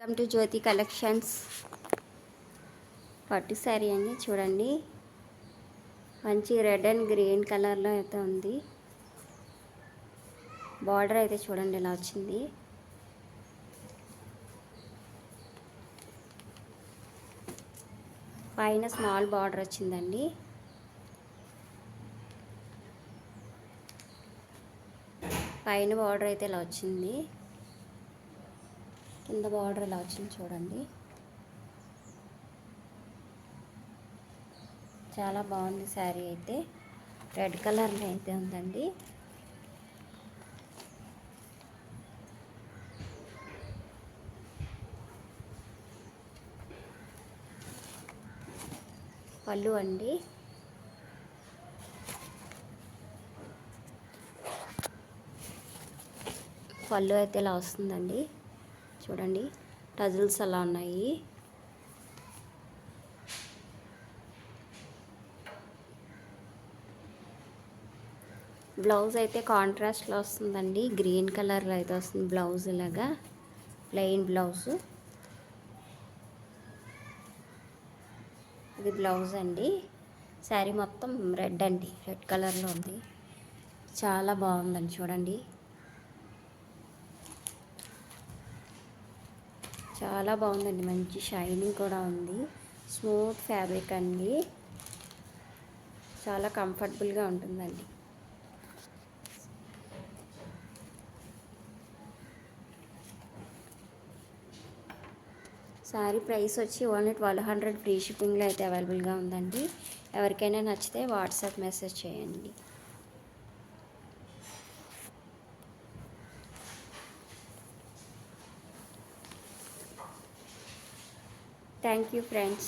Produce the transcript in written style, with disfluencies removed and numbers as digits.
Welcome to Jyothi collections. పట్టు శారీ అండి, చూడండి. మంచి రెడ్ అండ్ గ్రీన్ కలర్లో అయితే ఉంది. బార్డర్ అయితే చూడండి ఇలా వచ్చింది. పైన స్మాల్ బార్డర్ వచ్చిందండి. పైన బార్డర్ అయితే ఇలా వచ్చింది. కింద బార్డర్ ఇలా వచ్చింది చూడండి. చాలా బాగుంది శారీ అయితే. రెడ్ కలర్లో అయితే ఉందండి. పళ్ళు అండి. పళ్ళు అయితే ఇలా వస్తుందండి. చూడండి, టజిల్స్ అలా ఉన్నాయి. బ్లౌజ్ అయితే కాంట్రాస్ట్లో వస్తుందండి. గ్రీన్ కలర్లో అయితే వస్తుంది బ్లౌజ్. ఇలాగా ప్లెయిన్ బ్లౌజ్. ఇది బ్లౌజ్ అండి. శారీ మొత్తం రెడ్ అండి, రెడ్ కలర్లో ఉంది. చాలా బాగుందండి, చూడండి. చాలా బాగుందండి, మంచి షైనింగ్ కూడా ఉంది. స్మూత్ ఫ్యాబ్రిక్ అండి, చాలా కంఫర్టబుల్గా ఉంటుందండి. శారీ ప్రైస్ వచ్చి ఓన్లీ 1200 ఫ్రీ షిప్పింగ్లో అయితే అవైలబుల్గా ఉందండి. ఎవరికైనా నచ్చితే వాట్సాప్ మెసేజ్ చేయండి. Thank you friends.